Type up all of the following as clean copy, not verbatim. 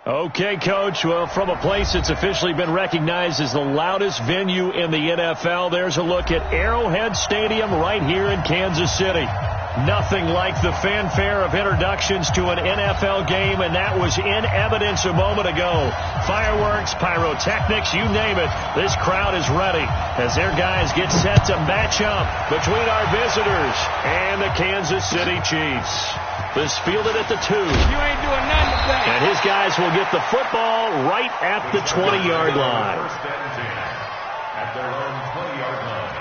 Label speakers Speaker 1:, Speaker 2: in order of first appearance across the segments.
Speaker 1: Okay, Coach. Well, from a place that's officially been recognized as the loudest venue in the NFL, there's a look at Arrowhead Stadium right here in Kansas City. Nothing like the fanfare of introductions to an NFL game, and that was in evidence a moment ago. Fireworks, pyrotechnics, you name it. This crowd is ready as their guys get set to match up between our visitors and the Kansas City Chiefs. This fielded at the 2.
Speaker 2: You ain't doing nothing to play.
Speaker 1: And his guys will get the football right at the 20-yard line.
Speaker 3: First and 10 at their own 20-yard line.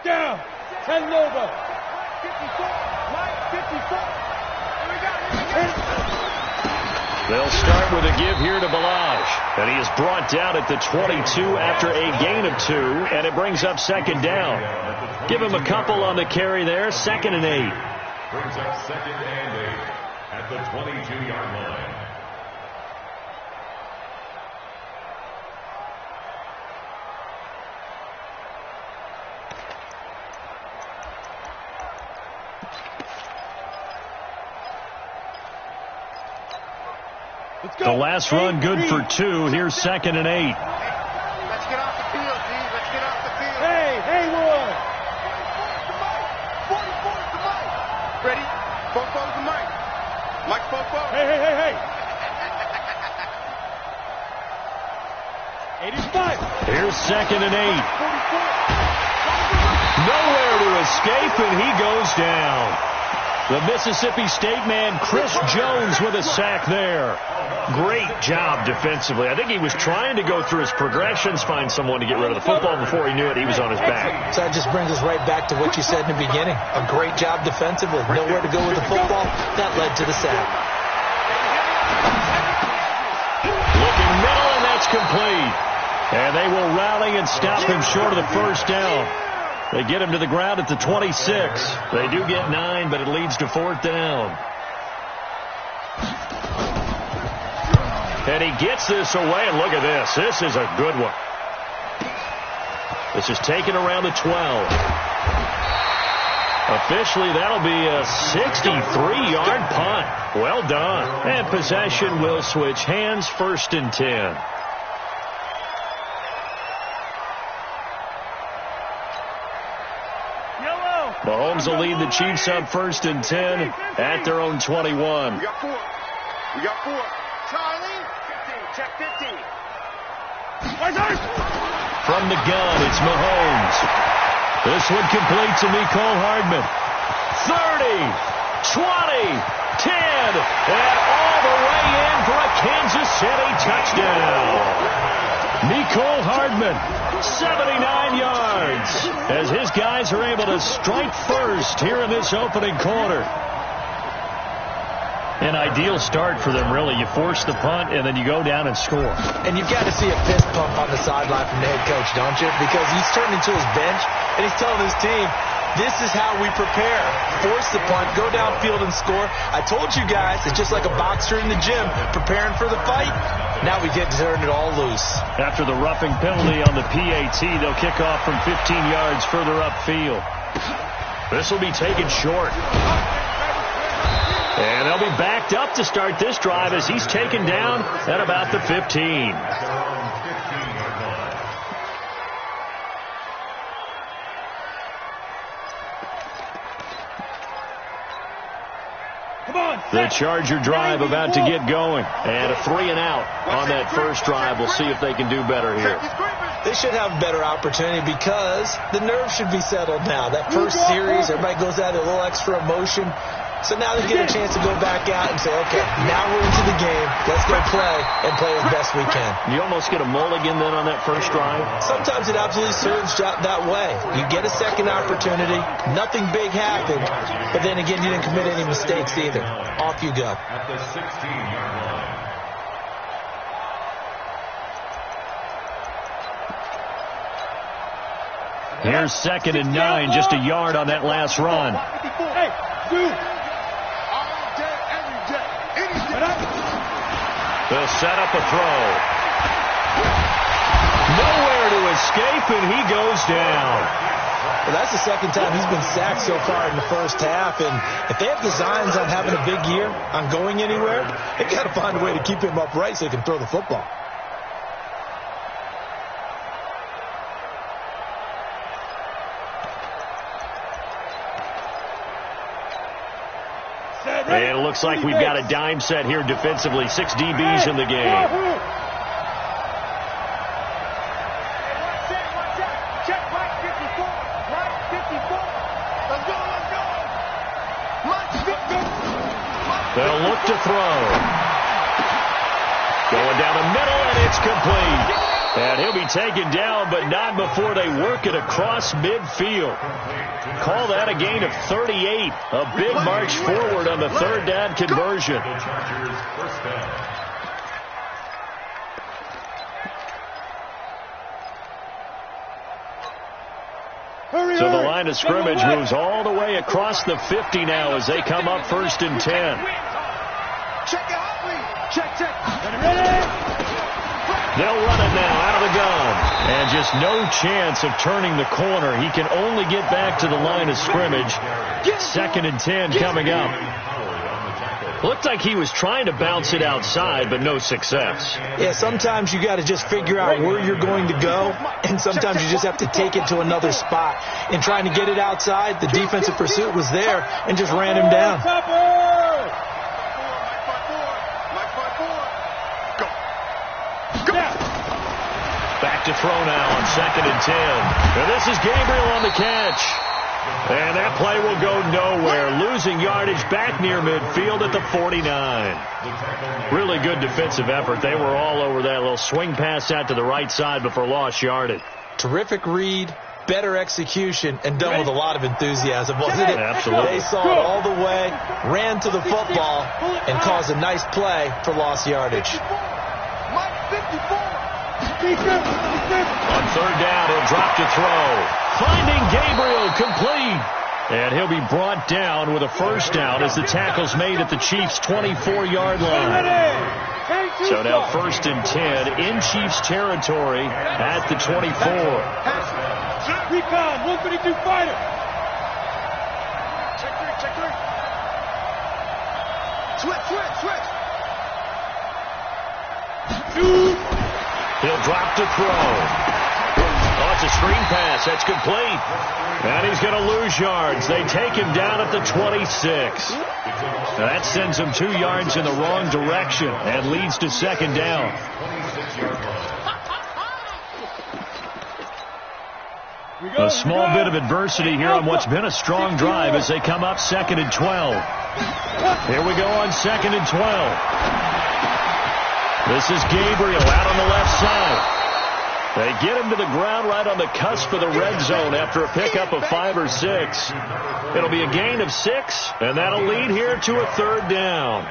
Speaker 2: Down. 10 over. 54. Mike, 54.
Speaker 1: They'll start with a give here to Balaj. And he is brought down at the 22 after a gain of 2. And it brings up second down. Give him a couple on the carry there. 2nd and 8.
Speaker 3: Brings up 2nd and 8 at the 22-yard line.
Speaker 1: The last run good for 2. Here's 2nd and 8.
Speaker 4: Let's get off the field, G. Let's get off the field.
Speaker 2: Hey, Haywood.
Speaker 4: 44 to Mike. Ready? 44 to Mike. Mike 44.
Speaker 2: Hey. 85.
Speaker 1: Here's 2nd and 8. Nowhere to escape, and he goes down. The Mississippi State man, Chris Jones, with a sack there. Great job defensively. I think he was trying to go through his progressions, find someone to get rid of the football. Before he knew it, he was on his back.
Speaker 5: So that just brings us right back to what you said in the beginning. A great job defensively. Nowhere to go with the football. That led to the sack.
Speaker 1: Looking middle, and that's complete. And they will rally and stop him short of the first down. They get him to the ground at the 26. They do get 9, but it leads to 4th down. And he gets this away, and look at this. This is a good one. This is taken around the 12. Officially, that'll be a 63-yard punt. Well done. And possession will switch hands, 1st and 10. Mahomes will lead the Chiefs up 1st and 10 at their own 21.
Speaker 4: We got 4. Charlie. 15. Check 15.
Speaker 1: From the gun, it's Mahomes. This one complete to Nicole Hardman. 30, 20, 10, and all the way in for a Kansas City touchdown. Nicole Hardman, 79 yards, as his guys are able to strike first here in this opening quarter. An ideal start for them, really. You force the punt, and then you go down and score.
Speaker 5: And you've got to see a fist pump on the sideline from the head coach, don't you? Because he's turning to his bench, and he's telling his team, this is how we prepare. Force the punt, go downfield and score. I told you guys, it's just like a boxer in the gym preparing for the fight. Now we get to turn it all loose.
Speaker 1: After the roughing penalty on the PAT, they'll kick off from 15 yards further upfield. This will be taken short. And they'll be backed up to start this drive as he's taken down at about the 15. The Charger drive about to get going. And a 3 and out on that first drive. We'll see if they can do better here.
Speaker 5: They should have a better opportunity because the nerves should be settled now. That first series, everybody goes out a little extra emotion. So now they get a chance to go back out and say, okay, now we're into the game. Let's go play and play as best we can.
Speaker 1: You almost get a mulligan then on that first drive?
Speaker 5: Sometimes it absolutely serves that way. You get a second opportunity. Nothing big happened. But then again, you didn't commit any mistakes either. Off you go.
Speaker 3: At the 16-yard line.
Speaker 1: Here's 2nd and 9, just a yard on that last run.
Speaker 2: Hey, dude. All day, every day. Any day.
Speaker 1: They'll set up a throw. Nowhere to escape, and he goes down.
Speaker 5: Well, that's the second time he's been sacked so far in the first half, and if they have designs on having a big year, on going anywhere, they got to find a way to keep him upright so he can throw the football.
Speaker 1: And it looks like we've got a dime set here defensively. 6 DBs in the game. They'll look to throw. Going down the middle, and it's complete. And he'll be taken down, but not before they work it across midfield. Call that a gain of 38. A big march forward on the third down conversion. So the line of scrimmage moves all the way across the 50 now as they come up 1st and 10. They'll run it now out of the gun. And just no chance of turning the corner. He can only get back to the line of scrimmage. 2nd and 10 coming up. Looked like he was trying to bounce it outside, but no success.
Speaker 5: Yeah, sometimes you got to just figure out where you're going to go, and sometimes you just have to take it to another spot. In trying to get it outside, the defensive pursuit was there and just ran him down.
Speaker 1: Back to throw now on 2nd and 10. And this is Gabriel on the catch. And that play will go nowhere. Losing yardage back near midfield at the 49. Really good defensive effort. They were all over that little swing pass out to the right side before lost yardage.
Speaker 5: Terrific read, better execution, and done with a lot of enthusiasm, wasn't it?
Speaker 1: Absolutely.
Speaker 5: They saw it all the way, ran to the football, and caused a nice play for lost yardage.
Speaker 1: On 3rd down, he'll drop to throw. Finding Gabriel complete. And he'll be brought down with a 1st down as the tackle's made at the Chiefs' 24-yard line. So now 1st and 10 in Chiefs territory at the 24.
Speaker 2: Recon, 152 fighter.
Speaker 1: Switch. He'll drop to throw. Oh, it's a screen pass. That's complete. And he's going to lose yards. They take him down at the 26. Now that sends him 2 yards in the wrong direction and leads to 2nd down. A small bit of adversity here on what's been a strong drive as they come up 2nd and 12. Here we go on 2nd and 12. This is Gabriel out on the left side. They get him to the ground right on the cusp of the red zone after a pickup of 5 or 6. It'll be a gain of 6, and that'll lead here to a 3rd down.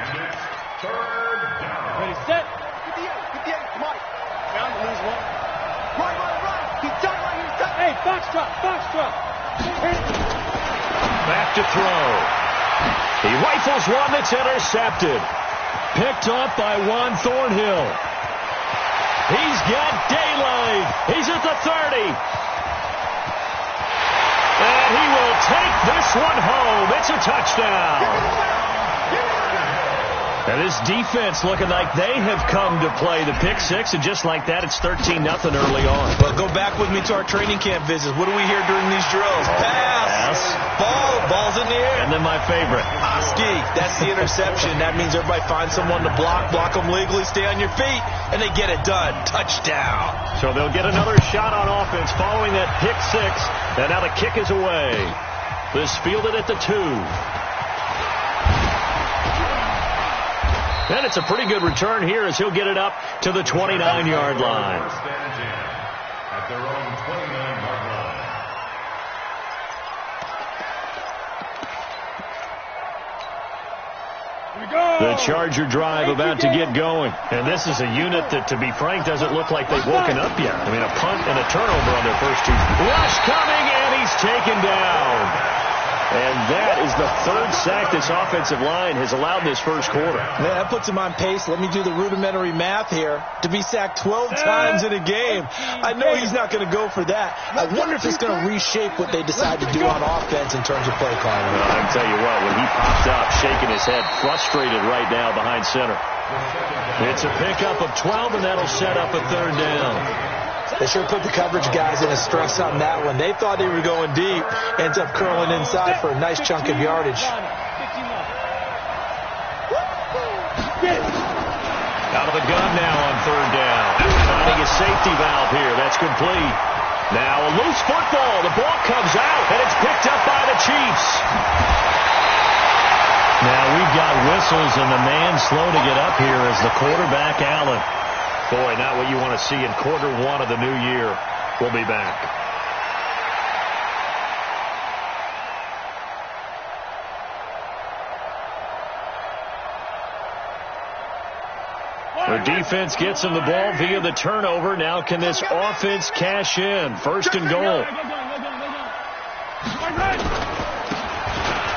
Speaker 2: Ready, set.
Speaker 4: 58, come on. Down to lose one. Right. He's done right here.
Speaker 2: Hey, box drop.
Speaker 1: Back to throw. He rifles one that's intercepted. Picked up by Juan Thornhill. He's got daylight. He's at the 30. And he will take this one home. It's a touchdown. And this defense looking like they have come to play the pick 6, and just like that, it's 13-0 early on.
Speaker 5: But go back with me to our training camp visits. What do we hear during these drills? Pass. Ball's in the air.
Speaker 1: And then my favorite.
Speaker 5: Ski. That's the interception. That means everybody finds someone to block them legally, stay on your feet, and they get it done. Touchdown.
Speaker 1: So they'll get another shot on offense following that pick 6, and now the kick is away. This fielded at the 2. And it's a pretty good return here as he'll get it up to the 29-yard line.
Speaker 3: At their own 29-yard line.
Speaker 1: The Charger drive about to get going. And this is a unit that, to be frank, doesn't look like they've woken up yet. I mean, a punt and a turnover on their first 2. Rush coming, and he's taken down. And that is the third sack this offensive line has allowed in this first quarter.
Speaker 5: Man, that puts him on pace. Let me do the rudimentary math here. To be sacked 12 times in a game. I know he's not going to go for that. I wonder if it's going to reshape what they decide to do on offense in terms of play calling.
Speaker 1: Well, I can tell you what, when he popped up, shaking his head, frustrated right now behind center. It's a pickup of 12, and that'll set up a third down.
Speaker 5: They sure put the coverage guys in a stress on that one. They thought they were going deep. Ends up curling inside for a nice chunk of yardage.
Speaker 1: Out of the gun now on third down. Finding a safety valve here. That's complete. Now a loose football. The ball comes out, and it's picked up by the Chiefs. Now we've got whistles, and the man slow to get up here is the quarterback, Allen. Boy, not what you want to see in quarter one of the new year. We'll be back. The defense gets him the ball via the turnover. Now can this offense cash in? First and goal.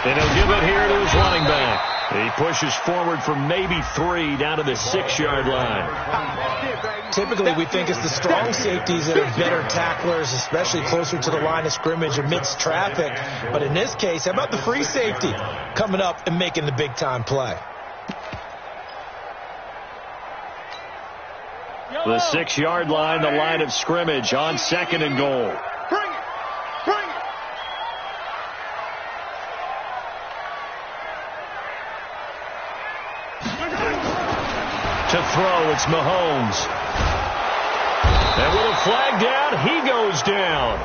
Speaker 1: And he'll give it here to his running back. He pushes forward for maybe 3 down to the 6-yard line.
Speaker 5: Typically, we think it's the strong safeties that are better tacklers, especially closer to the line of scrimmage amidst traffic. But in this case, how about the free safety coming up and making the big-time play?
Speaker 1: The 6-yard line, the line of scrimmage on second and goal.
Speaker 4: Bring it! Bring it!
Speaker 1: To throw, it's Mahomes. And with a flag down, he goes down.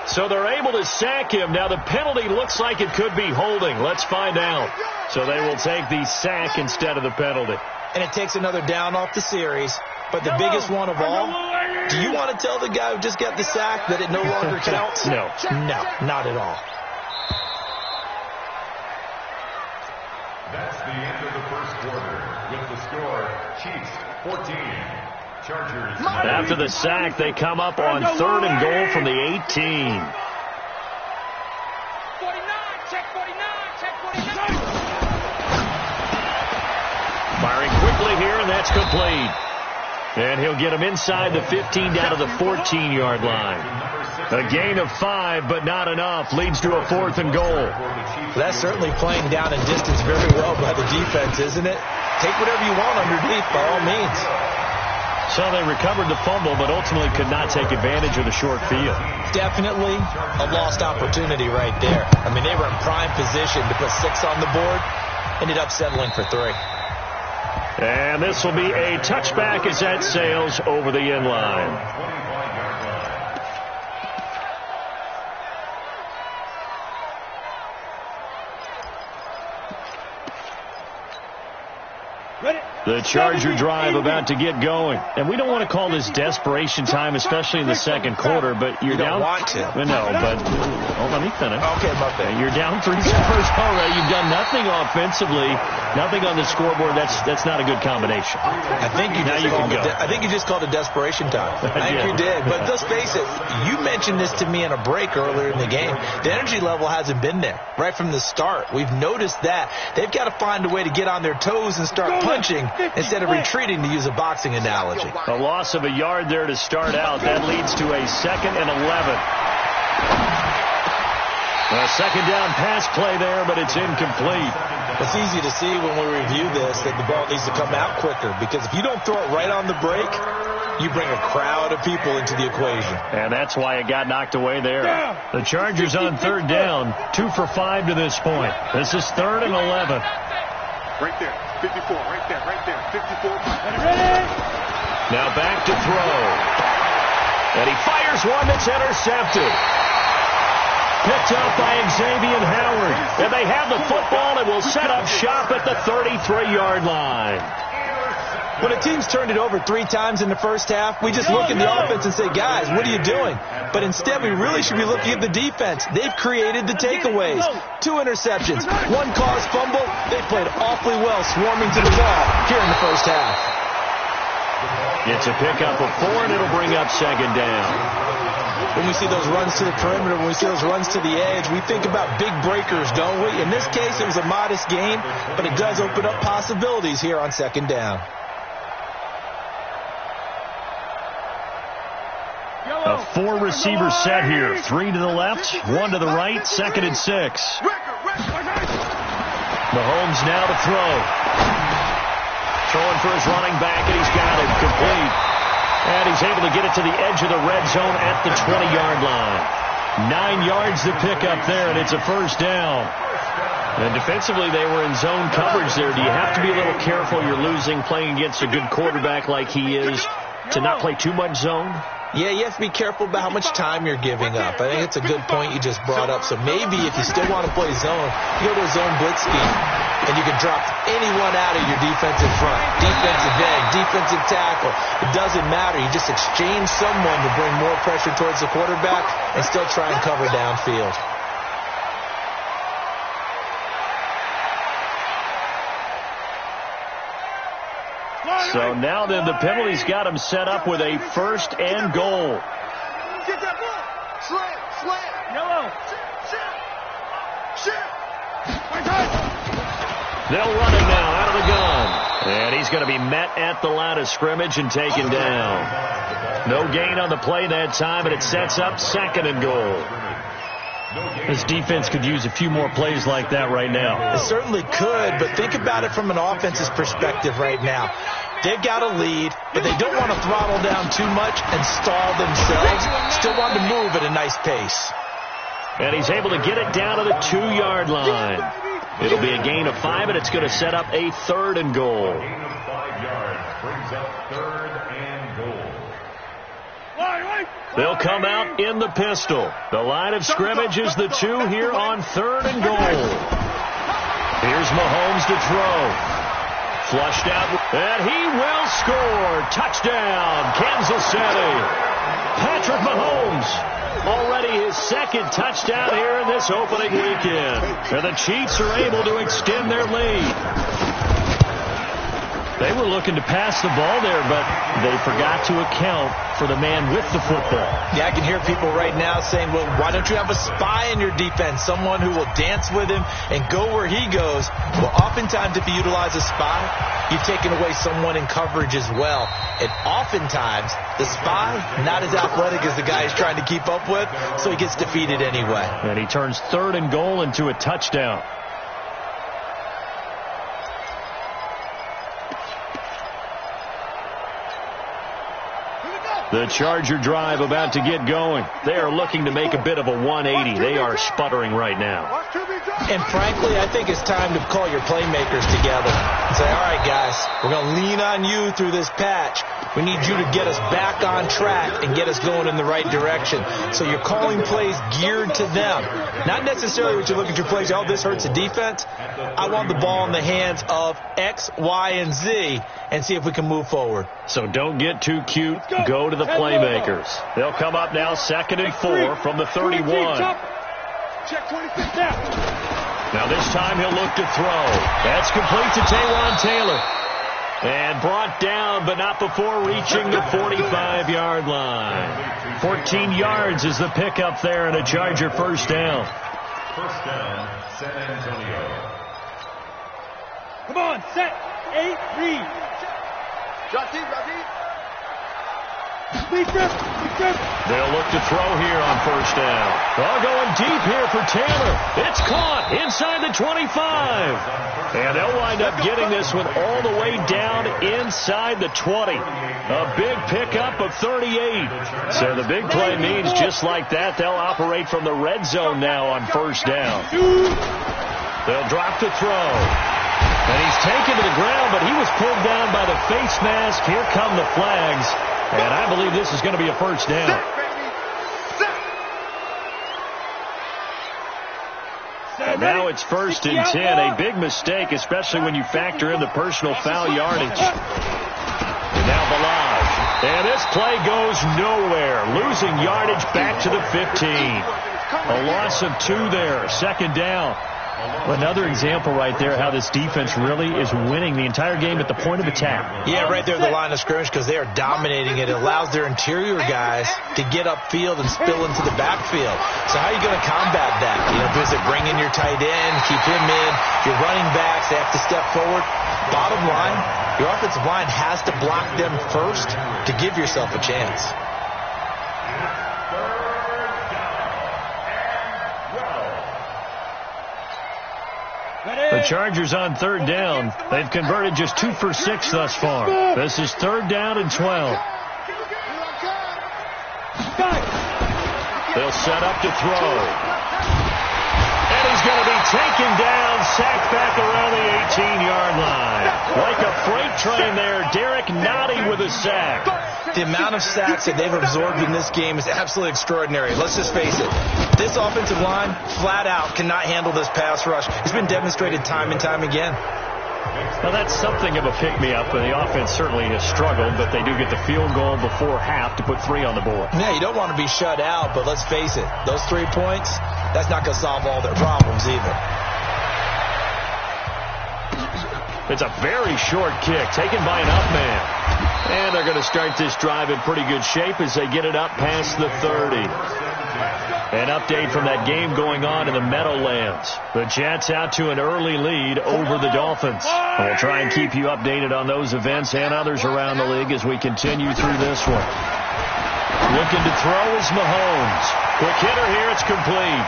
Speaker 1: So they're able to sack him. Now the penalty looks like it could be holding. Let's find out. So they will take the sack instead of the penalty.
Speaker 5: And it takes another down off the series. But the biggest one of all, do you want to tell the guy who just got the sack that it no longer counts?
Speaker 1: No.
Speaker 5: No, not at all.
Speaker 3: That's the end of the first quarter with the score Chiefs 14, Chargers.
Speaker 1: After the sack, they come up on third and goal from the 18.
Speaker 2: 49, check 49, check 49.
Speaker 1: Firing quickly here, and that's complete. And he'll get him inside the 15 down to the 14-yard line. A gain of 5, but not enough. Leads to a 4th and goal.
Speaker 5: That's certainly playing down in distance very well by the defense, isn't it? Take whatever you want underneath, by all means.
Speaker 1: So they recovered the fumble, but ultimately could not take advantage of the short field.
Speaker 5: Definitely a lost opportunity right there. I mean, they were in prime position to put 6 on the board. Ended up settling for 3.
Speaker 1: And this will be a touchback as that sails over the end line. The Charger drive about to get going. And we don't want to call this desperation time, especially in the second quarter, but you're down.
Speaker 5: You don't want to.
Speaker 1: No, but let me finish.
Speaker 5: Okay, my bad.
Speaker 1: You're down 3 scores already. You've done nothing offensively, nothing on the scoreboard. That's not a good combination.
Speaker 5: I think you just called it desperation time. I think you did. But let's face it, you mentioned this to me in a break earlier in the game. The energy level hasn't been there right from the start. We've noticed that. They've got to find a way to get on their toes and start punching instead of retreating, to use a boxing analogy.
Speaker 1: A loss of a yard there to start out. That leads to a 2nd and 11. A second down pass play there, but it's incomplete.
Speaker 5: It's easy to see when we review this that the ball needs to come out quicker, because if you don't throw it right on the break, you bring a crowd of people into the equation.
Speaker 1: And that's why it got knocked away there. The Chargers on third down, 2 for 5 to this point. This is 3rd and 11.
Speaker 4: Right there, 54, right there, 54.
Speaker 1: Now back to throw. And he fires one that's intercepted. Picked up by Xavier Howard. And they have the football and will set up shop at the 33-yard line.
Speaker 5: When a team's turned it over 3 times in the first half, we just look at the offense and say, guys, what are you doing? But instead, we really should be looking at the defense. They've created the takeaways. 2 interceptions, 1 caused fumble. They played awfully well swarming to the ball here in the first half.
Speaker 1: It's a pickup of 4, and it'll bring up 2nd down.
Speaker 5: when we see those runs to the perimeter, when we see those runs to the edge, we think about big breakers, don't we? In this case, it was a modest gain, but it does open up possibilities here on second down.
Speaker 1: A four-receiver set here. 3 to the left, 1 to the right, 2nd and 6. Mahomes now to throw. Throwing for his running back, and he's got it complete. And he's able to get it to the edge of the red zone at the 20-yard line. 9 yards to pick up there, and it's a first down. And defensively, they were in zone coverage there. Do you have to be a little careful? You're losing playing against a good quarterback like he is to not play too much zone?
Speaker 5: Yeah, you have to be careful about how much time you're giving up. I think it's a good point you just brought up. So maybe if you still want to play zone, you go to a zone blitz scheme, and you can drop anyone out of your defensive front, defensive end, defensive tackle. It doesn't matter. You just exchange someone to bring more pressure towards the quarterback and still try and cover downfield.
Speaker 1: So now then, the penalty's got him set up with a first and goal.
Speaker 4: Get that ball. Slant. Yellow. Shit.
Speaker 1: They'll run it now out of the gun. And he's going to be met at the line of scrimmage and taken down. No gain on the play that time, and it sets up 2nd and goal. This defense could use a few more plays like that right now.
Speaker 5: It certainly could, but think about it from an offense's perspective right now. They've got a lead, but they don't want to throttle down too much and stall themselves. Still want to move at a nice pace.
Speaker 1: And he's able to get it down to the 2-yard line. It'll be a gain of 5, and it's going to set up a 3rd and goal.
Speaker 3: Gain of 5 yards brings up 3rd and goal.
Speaker 1: They'll come out in the pistol. The line of scrimmage is the 2 here on 3rd and goal. Here's Mahomes to throw. Flushed out, and he will score. Touchdown, Kansas City. Patrick Mahomes, already his 2nd touchdown here in this opening weekend. And the Chiefs are able to extend their lead. They were looking to pass the ball there, but they forgot to account for the man with the football.
Speaker 5: Yeah, I can hear people right now saying, well, why don't you have a spy in your defense, someone who will dance with him and go where he goes? Well, oftentimes if you utilize a spy, you've taken away someone in coverage as well. And oftentimes, the spy, not as athletic as the guy he's trying to keep up with, so he gets defeated anyway.
Speaker 1: And he turns 3rd and goal into a touchdown. The Charger drive about to get going. They are looking to make a bit of a 180. They are sputtering right now.
Speaker 5: And frankly, I think it's time to call your playmakers together and say, all right, guys, we're going to lean on you through this patch. We need you to get us back on track and get us going in the right direction. So you're calling plays geared to them. Not necessarily what you look at your plays, oh, this hurts the defense. I want the ball in the hands of X, Y, and Z and see if we can move forward.
Speaker 1: So don't get too cute. Go to the playmakers. They'll come up now 2nd and 4 from the 31.
Speaker 4: Check 26 down.
Speaker 1: Now this time he'll look to throw. That's complete to Taywan Taylor. And brought down, but not before reaching the 45-yard line. 14 yards is the pickup there, and a Charger first down.
Speaker 3: First down, San Antonio.
Speaker 2: Come on, set, 8, read.
Speaker 4: Drop deep.
Speaker 2: Big grip.
Speaker 1: They'll look to throw here on first down. Oh, going deep here for Taylor. It's caught inside the 25. And they'll wind up getting this one all the way down inside the 20. A big pickup of 38. So the big play means just like that, they'll operate from the red zone now on first down. They'll drop the throw. And he's taken to the ground, but he was pulled down by the face mask. Here come the flags. And I believe this is going to be a first down. And now it's 1st and 10. A big mistake, especially when you factor in the personal foul yardage. And now Balaj. And this play goes nowhere. Losing yardage back to the 15. A loss of 2 there. 2nd down. Another example right there how this defense really is winning the entire game at the point of attack.
Speaker 5: Yeah, right there at the line of scrimmage because they are dominating it. It allows their interior guys to get upfield and spill into the backfield. So how are you going to combat that? Does it bring in your tight end, keep him in? Your running backs, they have to step forward. Bottom line, your offensive line has to block them first to give yourself a chance.
Speaker 1: The Chargers on third down. They've converted just 2 for 6 thus far. This is 3rd down and 12. They'll set up to throw. And he's going to be taken down, sacked back around the 18-yard line. Like a freight train there, Derek Nottie with a sack.
Speaker 5: The amount of sacks that they've absorbed in this game is absolutely extraordinary. Let's just face it. This offensive line, flat out, cannot handle this pass rush. It's been demonstrated time and time again.
Speaker 1: Well, that's something of a pick-me-up, and the offense certainly has struggled, but they do get the field goal before half to put 3 on the board.
Speaker 5: Yeah, you don't want to be shut out, but let's face it. Those 3 points, that's not going to solve all their problems either.
Speaker 1: It's a very short kick taken by an up man. And they're going to start this drive in pretty good shape as they get it up past the 30. An update from that game going on in the Meadowlands. The Jets out to an early lead over the Dolphins. And we'll try and keep you updated on those events and others around the league as we continue through this one. Looking to throw is Mahomes. Quick hitter here, it's complete.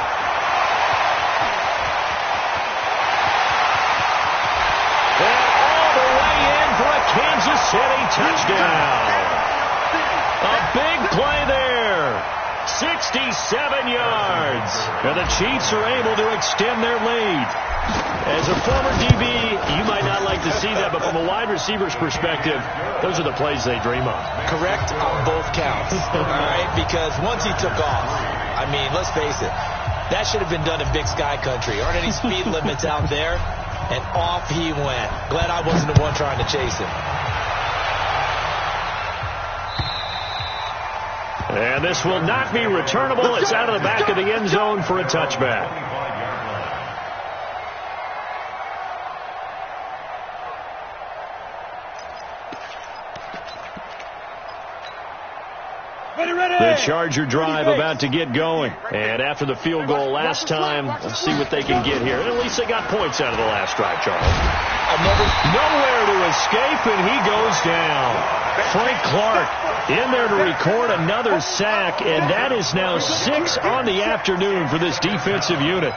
Speaker 1: Kansas City touchdown. A big play there. 67 yards. And the Chiefs are able to extend their lead. As a former DB, you might not like to see that, but from a wide receiver's perspective, those are the plays they dream of.
Speaker 5: Correct on both counts. All right, because once he took off, I mean, let's face it, that should have been done in Big Sky Country. Aren't any speed limits out there? And off he went. Glad I wasn't the one trying to chase him.
Speaker 1: And this will not be returnable. It's out of the back of the end zone for a touchback. The Charger drive about to get going. And after the field goal last time, let's see what they can get here. At least they got points out of the last drive, Charles. Nowhere to escape, and he goes down. Frank Clark in there to record another sack, and that is now 6 on the afternoon for this defensive unit.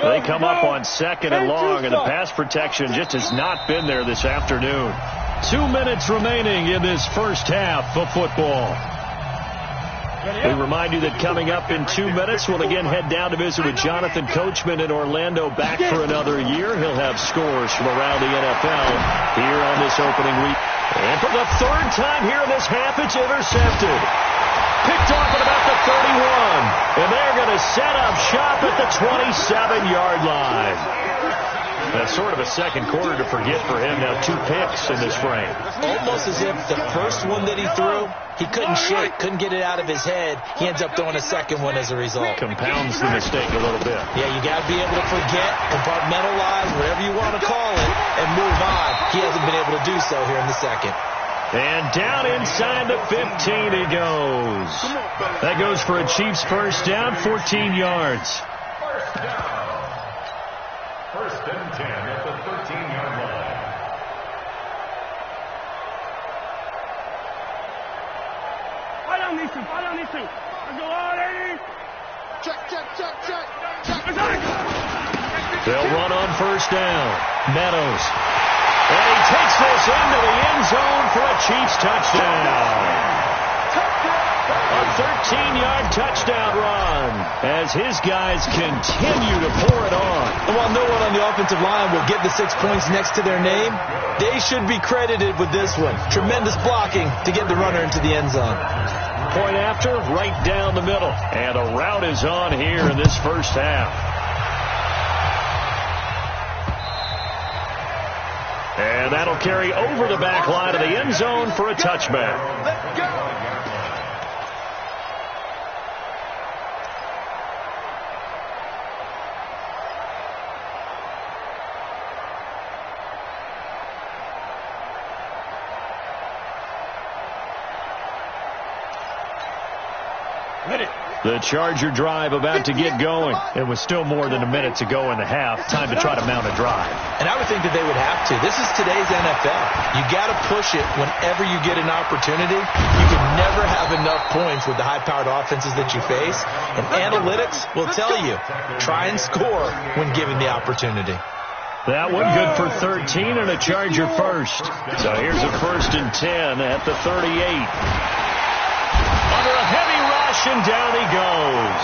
Speaker 1: They come up on 2nd and long, and the pass protection just has not been there this afternoon. 2 minutes remaining in this first half of football. We remind you that coming up in 2 minutes, we'll again head down to visit with Jonathan Coachman in Orlando, back for another year. He'll have scores from around the NFL here on this opening week. And for the 3rd time here in this half, it's intercepted. Picked off at about the 31. And they're going to set up shop at the 27-yard line. That's sort of a second quarter to forget for him. Now 2 picks in this frame.
Speaker 5: Almost as if the first one that he threw, he couldn't shake, couldn't get it out of his head. He ends up throwing a second one as a result.
Speaker 1: Compounds the mistake a little bit.
Speaker 5: Yeah, you got to be able to forget, compartmentalize, whatever you want to call it, and move on. He hasn't been able to do so here in the second.
Speaker 1: And down inside the 15 he goes. That goes for a Chiefs first down, 14 yards.
Speaker 3: First down. 1st and 10 at the 13-yard line.
Speaker 2: Fall down these two. Let's go on, ladies. Check.
Speaker 1: They'll run on first down. Meadows. And he takes this into the end zone for a Chiefs touchdown. A 13-yard touchdown run as his guys continue to pour it on.
Speaker 5: And while no one on the offensive line will get the 6 points next to their name, they should be credited with this one. Tremendous blocking to get the runner into the end zone.
Speaker 1: Point after, right down the middle. And a route is on here in this first half. And that'll carry over the back line of the end zone for a touchback.
Speaker 4: Let's go.
Speaker 1: The Charger drive about to get going. It was still more than a minute to go in the half. Time to try to mount a drive.
Speaker 5: And I would think that they would have to. This is today's NFL. You got to push it whenever you get an opportunity. You can never have enough points with the high-powered offenses that you face. And analytics will tell you, try and score when given the opportunity.
Speaker 1: That one good for 13 and a Charger first. So here's a 1st and 10 at the 38. Under a heavy rush, and down he goes.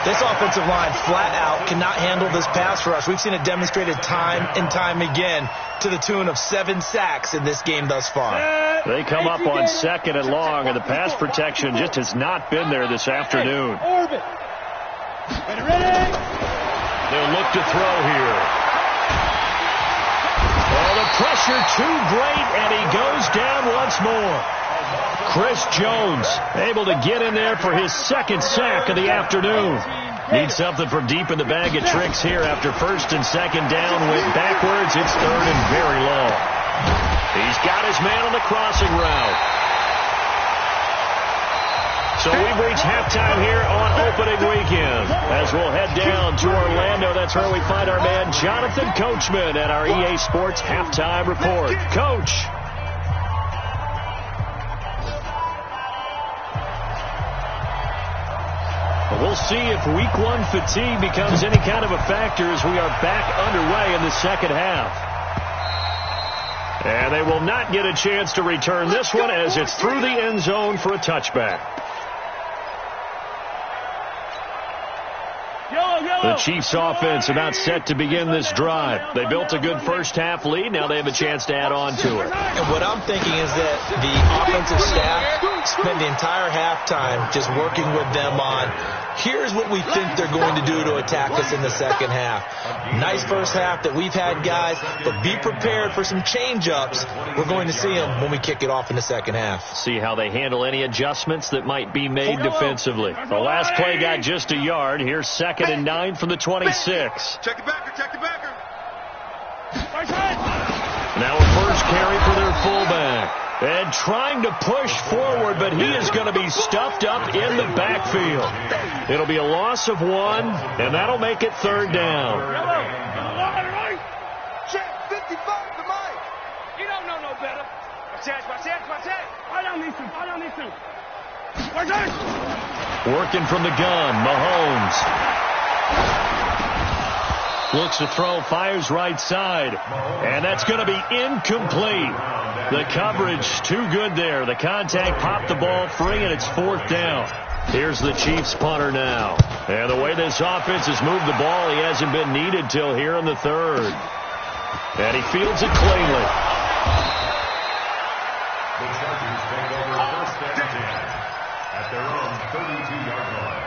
Speaker 5: This offensive line flat out cannot handle this pass rush. We've seen it demonstrated time and time again to the tune of 7 sacks in this game thus far.
Speaker 1: They come up on 2nd and long, and the pass protection just has not been there this afternoon. They'll look to throw here. Oh, the pressure too great, and he goes down once more. Chris Jones able to get in there for his 2nd sack of the afternoon. Needs something from deep in the bag of tricks here after 1st and 2nd down. Went backwards. It's 3rd and very long. He's got his man on the crossing route. So we've reached halftime here on opening weekend. As we'll head down to Orlando, that's where we find our man Jonathan Coachman at our EA Sports Halftime Report. Coach. We'll see if Week 1 fatigue becomes any kind of a factor as we are back underway in the second half. And they will not get a chance to return this one as it's through the end zone for a touchback. The Chiefs offense about set to begin this drive. They built a good first half lead. Now they have a chance to add on to it.
Speaker 5: And what I'm thinking is that the offensive staff spent the entire halftime just working with them on, here's what we think they're going to do to attack us in the second half. Nice first half that we've had, guys, but be prepared for some change-ups. We're going to see them when we kick it off in the second half.
Speaker 1: See how they handle any adjustments that might be made defensively. The last play got just a yard. Here's 2nd and 9 from the 26.
Speaker 4: Check the backer, check the backer.
Speaker 1: Now a first carry for their fullback. And trying to push forward, but he is going to be stuffed up in the backfield. It'll be a loss of 1, and that'll make it 3rd down.
Speaker 4: Check 55 to Mike.
Speaker 2: You don't know no better. Watch out. I don't need to. Watch out.
Speaker 1: Working from the gun, Mahomes. Looks to throw, fires right side. And that's going to be incomplete. The coverage too good there. The contact popped the ball free, and it's 4th down. Here's the Chiefs punter now. And the way this offense has moved the ball, he hasn't been needed till here in the 3rd. And he fields it cleanly.
Speaker 3: The Chargers take over 1st and 10 at their own 32-yard line.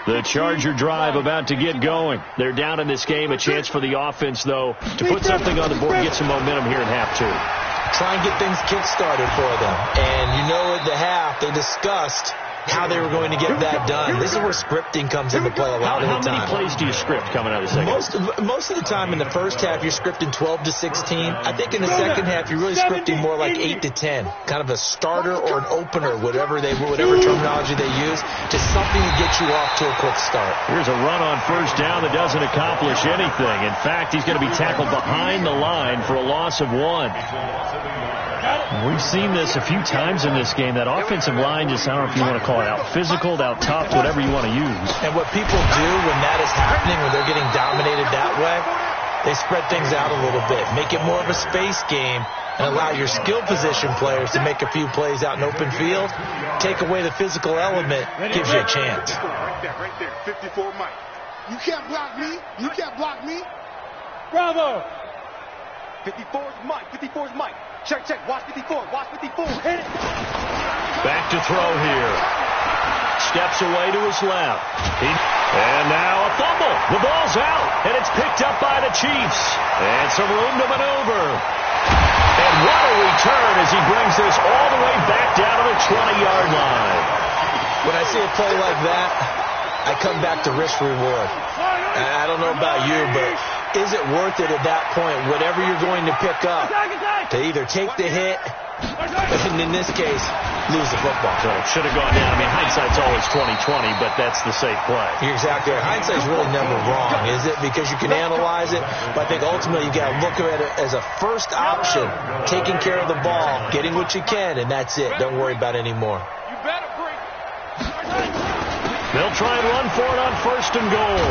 Speaker 1: The Charger drive about to get going. They're down in this game. A chance for the offense, though, to put something on the board and get some momentum here in half 2.
Speaker 5: Try and get things kick-started for them. And you know at the half, they discussed how they were going to get that done. This is where scripting comes into play a lot of the time.
Speaker 1: How many plays do you script coming out of the second half?
Speaker 5: Most of the time in the first half, you're scripting 12 to 16. I think in the second half, you're really scripting more like 8 to 10. Kind of a starter or an opener, whatever terminology they use, just something to get you off to a quick start.
Speaker 1: Here's a run on 1st down that doesn't accomplish anything. In fact, he's going to be tackled behind the line for a loss of 1. We've seen this a few times in this game. That offensive line just, I don't know if you want to call it out physical, out tough, whatever you want to use.
Speaker 5: And what people do when that is happening, when they're getting dominated that way, they spread things out a little bit. Make it more of a space game and allow your skill position players to make a few plays out in open field. Take away the physical element, gives you a chance.
Speaker 4: Right there. 54 Mike. You can't block me. You can't block me.
Speaker 2: Bravo.
Speaker 4: 54 is Mike. 54 is Mike. Check. Watch 54. Watch 54. Hit it.
Speaker 1: Back to throw here. Steps away to his left. And now a fumble. The ball's out, and it's picked up by the Chiefs. And some room to maneuver. And what a return as he brings this all the way back down to the 20-yard line.
Speaker 5: When I see a play like that, I come back to risk reward. I don't know about you, but is it worth it at that point, whatever you're going to pick up, to either take the hit And in this case, lose the football.
Speaker 1: So it should have gone down. I mean, hindsight's always 20/20, but that's the safe play.
Speaker 5: You're exactly right. Hindsight's really never wrong, is it? Because you can analyze it, but I think ultimately you got to look at it as a first option, taking care of the ball, getting what you can, and that's it. Don't worry about it anymore.
Speaker 2: You better bring.
Speaker 1: They'll try and run for it on 1st and goal.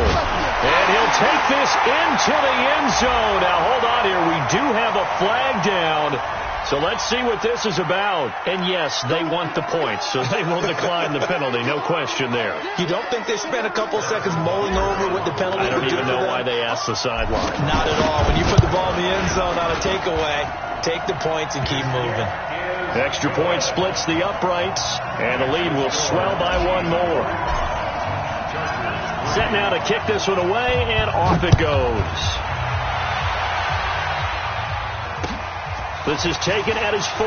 Speaker 1: And he'll take this into the end zone. Now, hold on here. We do have a flag down. So let's see what this is about. And, yes, they want the points, so they will decline the penalty. No question there.
Speaker 5: You don't think they spent a couple seconds mulling over what the penalty
Speaker 1: I don't
Speaker 5: would do
Speaker 1: even
Speaker 5: for
Speaker 1: know
Speaker 5: them?
Speaker 1: why they asked the sideline.
Speaker 5: Not at all. When you put the ball in the end zone on a takeaway, take the points and keep moving.
Speaker 1: Extra point splits the uprights, and the lead will swell by one more. Set now to kick this one away, and off it goes. This is taken at his 4.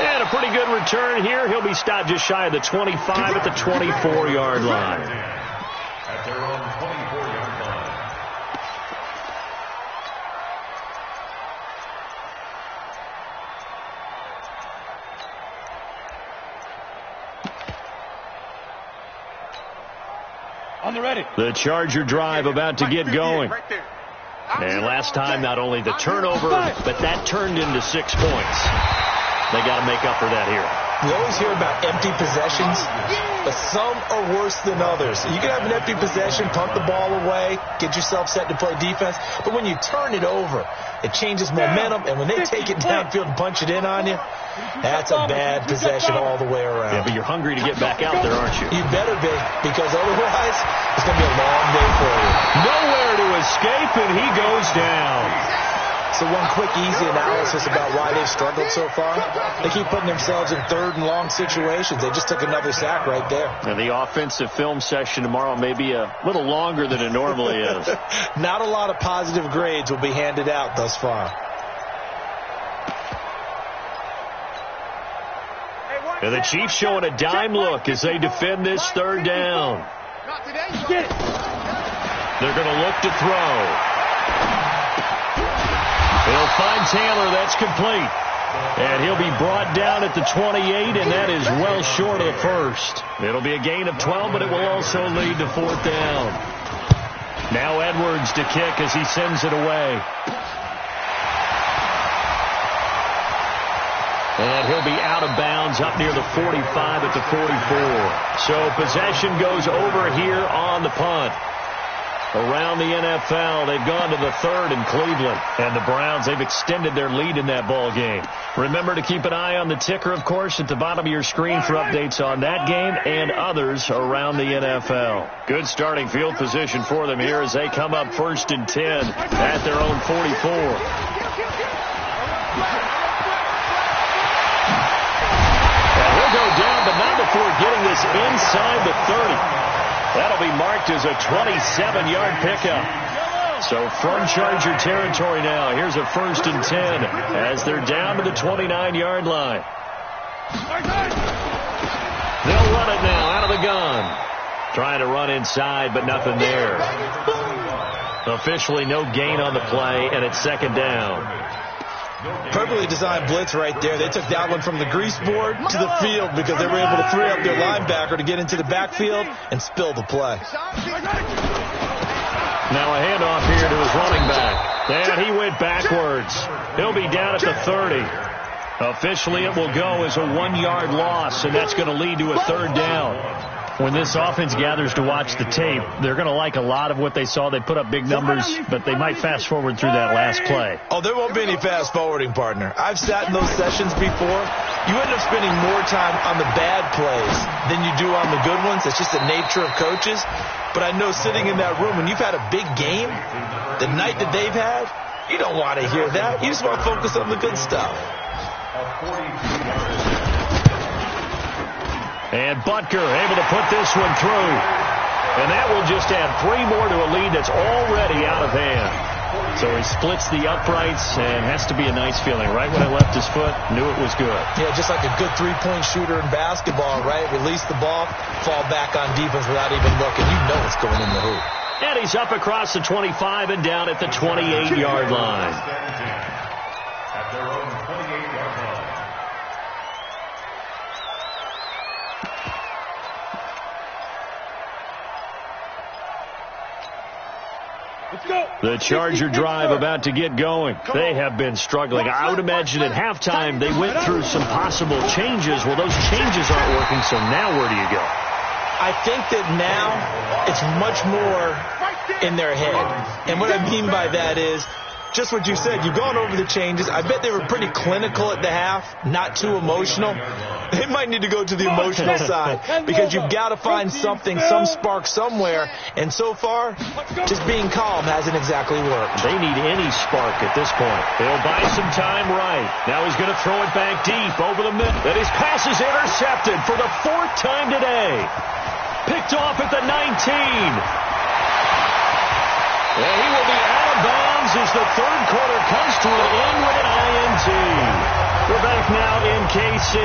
Speaker 1: And a pretty good return here. He'll be stopped just shy of the 25 at the 24-yard line.
Speaker 3: At their own 24-yard line.
Speaker 2: On the ready.
Speaker 1: The Charger drive about to get going.
Speaker 2: Right there.
Speaker 1: And last time, not only the turnover, but that turned into 6 points. They got to make up for that here.
Speaker 5: We always hear about empty possessions, but some are worse than others. You can have an empty possession, punt the ball away, get yourself set to play defense, but when you turn it over, it changes momentum, and when they take it downfield and punch it in on you, that's a bad possession all the way around.
Speaker 1: Yeah, but you're hungry to get back out there, aren't you?
Speaker 5: You better be, because otherwise, it's going to be a long day for you.
Speaker 1: Nowhere to escape, and he goes down.
Speaker 5: So one quick, easy analysis about why they've struggled so far. They keep putting themselves in 3rd and long situations. They just took another sack right there.
Speaker 1: And the offensive film session tomorrow may be a little longer than it normally is.
Speaker 5: Not a lot of positive grades will be handed out thus far.
Speaker 1: And the Chiefs showing a dime look as they defend this 3rd down.
Speaker 2: Not today. Get it.
Speaker 1: They're going to look to throw. He'll find Taylor. That's complete. And he'll be brought down at the 28, and that is well short of the 1st. It'll be a gain of 12, but it will also lead to 4th down. Now Edwards to kick as he sends it away. And he'll be out of bounds up near the 45 at the 44. So possession goes over here on the punt. Around the NFL, they've gone to the 3rd in Cleveland. And the Browns, they've extended their lead in that ball game. Remember to keep an eye on the ticker, of course, at the bottom of your screen for updates on that game and others around the NFL. Good starting field position for them here as they come up 1st and 10 at their own 44. And he'll go down, but not before getting this inside the 30. That'll be marked as a 27-yard pickup. So from Charger territory now, here's a 1st and 10 as they're down to the 29-yard line. They'll run it now out of the gun. Trying to run inside, but nothing there. Officially no gain on the play, and it's 2nd down.
Speaker 5: Perfectly designed blitz right there. They took that one from the grease board to the field because they were able to free up their linebacker to get into the backfield and spill the play.
Speaker 1: Now a handoff here to his running back. And he went backwards. He'll be down at the 30. Officially it will go as a 1-yard loss, and that's going to lead to a 3rd down. When this offense gathers to watch the tape, they're going to like a lot of what they saw. They put up big numbers, but they might fast forward through that last play.
Speaker 5: Oh, there won't be any fast forwarding, partner. I've sat in those sessions before. You end up spending more time on the bad plays than you do on the good ones. It's just the nature of coaches. But I know sitting in that room, when you've had a big game, the night that they've had, you don't want to hear that. You just want to focus on the good stuff.
Speaker 1: And Butker able to put this one through. And that will just add 3 more to a lead that's already out of hand. So he splits the uprights, and has to be a nice feeling. Right when it left his foot, knew it was good.
Speaker 5: Yeah, just like a good 3-point shooter in basketball, right? Release the ball, fall back on defense without even looking. You know it's going in the hoop.
Speaker 1: And he's up across the 25 and down at the 28-yard line.
Speaker 3: their own 28-yard line.
Speaker 1: The Charger drive about to get going. They have been struggling. I would imagine at halftime they went through some possible changes. Well, those changes aren't working, so now where do you go?
Speaker 5: I think that now it's much more in their head. And what I mean by that is just what you said. You've gone over the changes. I bet they were pretty clinical at the half, not too emotional. They might need to go to the emotional side because you've got to find something, some spark somewhere. And so far, just being calm hasn't exactly worked.
Speaker 1: They need any spark at this point. They'll buy some time right. Now he's going to throw it back deep over the middle. And his pass is intercepted for the 4th time today. Picked off at the 19. And he will be out of bounds as the 3rd quarter comes to an end with an INT. We're back now in KC.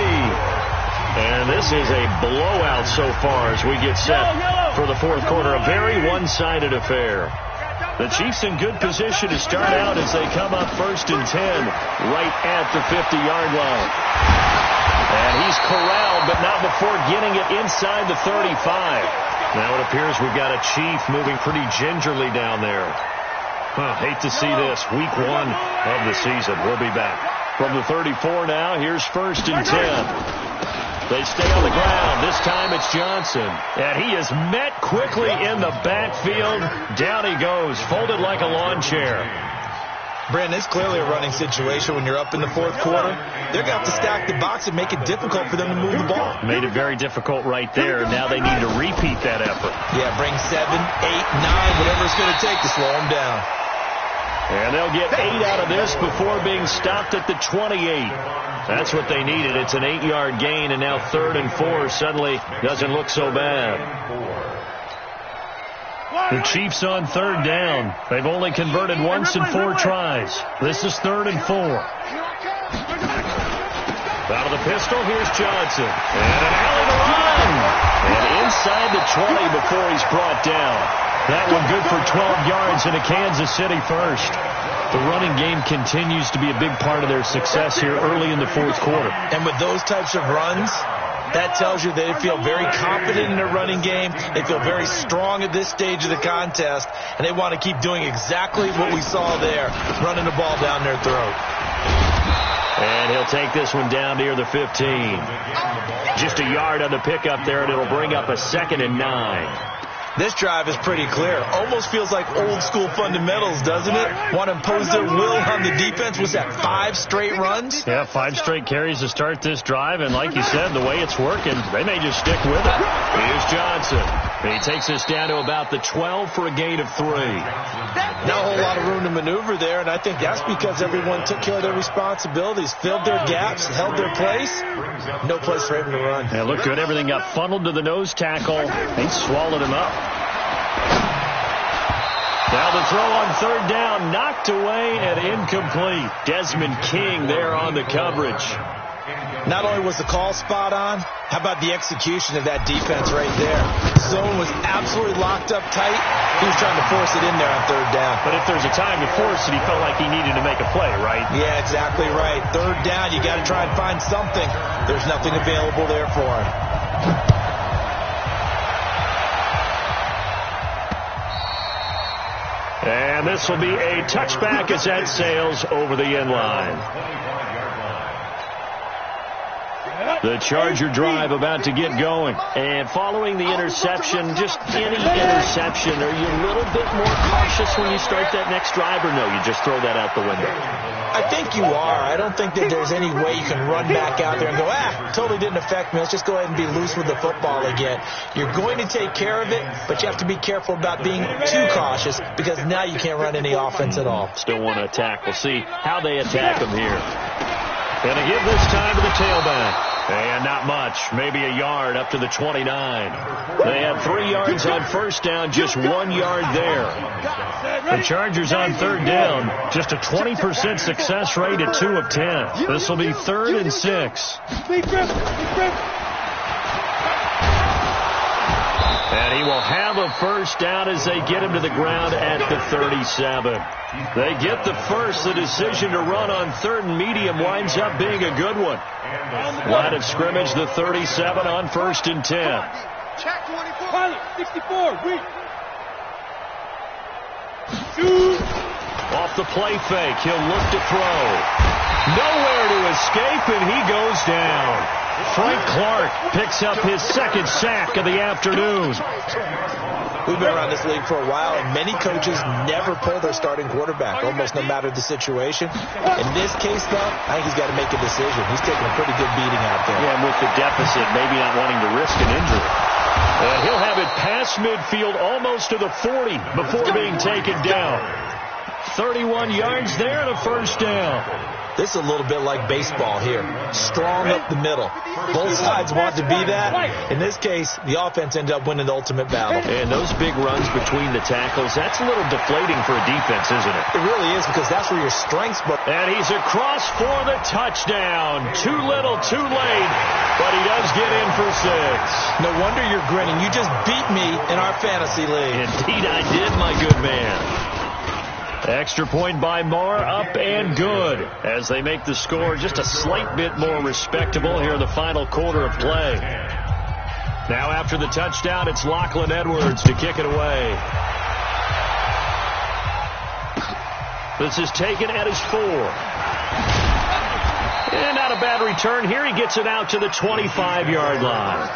Speaker 1: And this is a blowout so far as we get set for the 4th quarter. A very one-sided affair. The Chiefs in good position to start out as they come up 1st and 10 right at the 50-yard line. And he's corralled, but not before getting it inside the 35. Now it appears we've got a Chief moving pretty gingerly down there. Hate to see this. Week 1 of the season. We'll be back. From the 34 now, here's 1st and 10. They stay on the ground. This time it's Johnson. And he is met quickly in the backfield. Down he goes, folded like a lawn chair.
Speaker 5: Brandon, it's clearly a running situation when you're up in the 4th quarter. They're going to have to stack the box and make it difficult for them to move the ball.
Speaker 1: Made it very difficult right there. Now they need to repeat that effort.
Speaker 5: Yeah, bring 7, 8, 9, whatever it's going to take to slow them down.
Speaker 1: And they'll get 8 out of this before being stopped at the 28. That's what they needed. It's an 8-yard gain, and now 3rd and 4 suddenly doesn't look so bad. The Chiefs on 3rd down. They've only converted once in 4 tries. This is 3rd and 4. Out of the pistol, here's Johnson. And an alley to run. And inside the 20 before he's brought down. That one good for 12 yards and a Kansas City first. The running game continues to be a big part of their success here early in the 4th quarter.
Speaker 5: And with those types of runs, that tells you they feel very confident in their running game. They feel very strong at this stage of the contest, and they want to keep doing exactly what we saw there, running the ball down their throat.
Speaker 1: And he'll take this one down near the 15. Just a yard on the pickup there, and it'll bring up a 2nd and 9.
Speaker 5: This drive is pretty clear. Almost feels like old-school fundamentals, doesn't it? Want to impose their will on the defense. Was that 5 straight runs?
Speaker 1: Yeah, 5 straight carries to start this drive. And like you said, the way it's working, they may just stick with it. Here's Johnson. He takes us down to about the 12 for a gain of 3.
Speaker 5: Not a whole lot of room to maneuver there, and I think that's because everyone took care of their responsibilities, filled their gaps, held their place. No place for him to run.
Speaker 1: Yeah, looked good. Everything got funneled to the nose tackle. He swallowed him up. Now the throw on 3rd down, knocked away and incomplete. Desmond King there on the coverage.
Speaker 5: Not only was the call spot on, how about the execution of that defense right there? Zone was absolutely locked up tight. He was trying to force it in there on 3rd down.
Speaker 1: But if there's a time to force it, he felt like he needed to make a play, right?
Speaker 5: Yeah, exactly right. 3rd down, you got to try and find something. There's nothing available there for him.
Speaker 1: And this will be a touchback as that sails over the end line. The Charger drive about to get going. And following the interception, just any interception, are you a little bit more cautious when you start that next drive, or no, you just throw that out the window?
Speaker 5: I think you are. I don't think that there's any way you can run back out there and go, totally didn't affect me. Let's just go ahead and be loose with the football again. You're going to take care of it, but you have to be careful about being too cautious because now you can't run any offense at all.
Speaker 1: Still want to attack. We'll see how they attack them here. And they give this time to the tailback. And not much, maybe a yard up to the 29. They had 3 yards on 1st down, just 1 yard there. The Chargers on 3rd down, just a 20% success rate at 2 of 10. This will be 3rd and 6. And he will have a first down as they get him to the ground at the 37. They get the first. The decision to run on 3rd and medium winds up being a good one. Line of scrimmage, the 37 on 1st and 10.
Speaker 4: Check 24.
Speaker 2: Pilot, 64, reach. Shoot.
Speaker 1: Off the play fake, he'll look to throw. Nowhere to escape, and he goes down. Frank Clark picks up his 2nd sack of the afternoon.
Speaker 5: We've been around this league for a while, and many coaches never pull their starting quarterback, almost no matter the situation. In this case, though, I think he's got to make a decision. He's taking a pretty good beating out there.
Speaker 1: Yeah, and with the deficit, maybe not wanting to risk an injury. And he'll have it past midfield almost to the 40 before being taken down. 31 yards there and a first down.
Speaker 5: This is a little bit like baseball here. Strong up the middle. Both sides want to be that. In this case, the offense ended up winning the ultimate battle.
Speaker 1: And those big runs between the tackles, that's a little deflating for a defense, isn't it?
Speaker 5: It really is, because that's where your strengths are.
Speaker 1: And he's across for the touchdown. Too little, too late, but he does get in for 6.
Speaker 5: No wonder you're grinning. You just beat me in our fantasy league.
Speaker 1: Indeed I did, my good man. Extra point by Moore, up and good, as they make the score just a slight bit more respectable here in the final quarter of play. Now after the touchdown, it's Lachlan Edwards to kick it away. This is taken at his 4. And not a bad return here. He gets it out to the 25-yard line.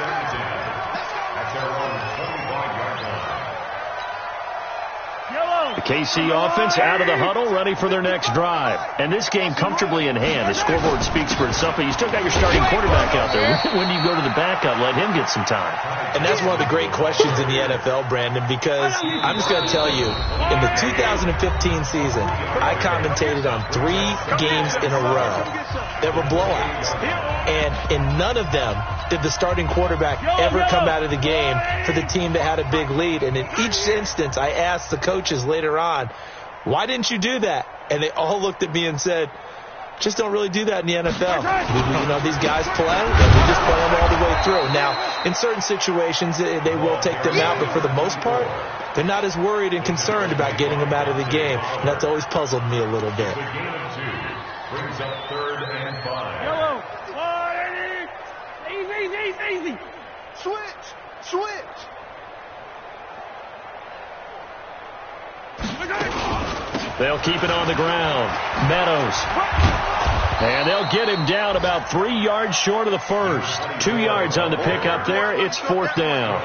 Speaker 1: The KC offense out of the huddle, ready for their next drive. And this game comfortably in hand. The scoreboard speaks for itself, but you still got your starting quarterback out there. When do you go to the backup? Let him get some time.
Speaker 5: And that's one of the great questions in the NFL, Brandon, because I'm just going to tell you, in the 2015 season, I commentated on 3 games in a row. There were blowouts. And in none of them did the starting quarterback ever come out of the game for the team that had a big lead. And in each instance, I asked the coaches later on, why didn't you do that? And they all looked at me and said, just don't really do that in the NFL. You know, these guys play, and we just play them all the way through. Now, in certain situations, they will take them out, but for the most part, they're not as worried and concerned about getting them out of the game. And that's always puzzled me a little bit.
Speaker 3: Brings up 3rd and 5.
Speaker 2: Yellow. Easy.
Speaker 4: Switch.
Speaker 1: They'll keep it on the ground. Meadows. And they'll get him down about 3 yards short of the first. 2 yards on the pickup there. It's 4th down.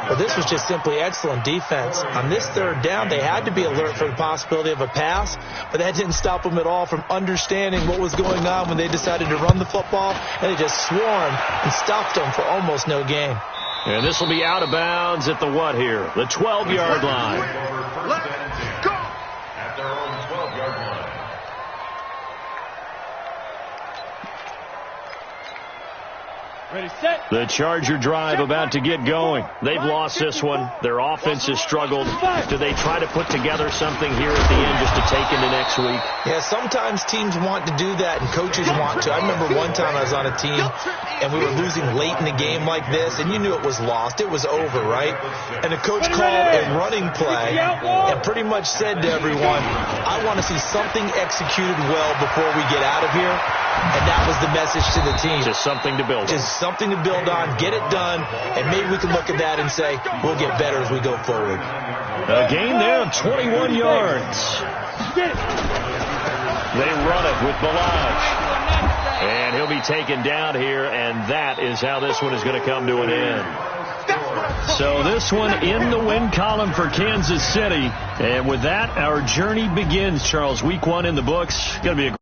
Speaker 5: Well, this was just simply excellent defense. On this 3rd down, they had to be alert for the possibility of a pass, but that didn't stop them at all from understanding what was going on when they decided to run the football, and they just swarmed and stopped them for almost no gain.
Speaker 1: And this will be out of bounds at the what here? The 12-yard line.
Speaker 3: Let's go! At their own 12-yard line.
Speaker 2: Ready, set.
Speaker 1: The Charger drive about to get going. They've lost this one. Their offense has struggled. Do they try to put together something here at the end just to take into next week?
Speaker 5: Yeah, sometimes teams want to do that and coaches want to. I remember one time I was on a team and we were losing late in a game like this, and you knew it was lost. It was over, right? And the coach called a running play and pretty much said to everyone, I want to see something executed well before we get out of here. And that was the message to the team.
Speaker 1: Just something to build on.
Speaker 5: Just something to build on, get it done, and maybe we can look at that and say, we'll get better as we go forward.
Speaker 1: A gain there of 21 yards. They run it with Balaj. And he'll be taken down here, and that is how this one is going to come to an end. So this one in the win column for Kansas City. And with that, our journey begins, Charles. Week 1 in the books. Going to be a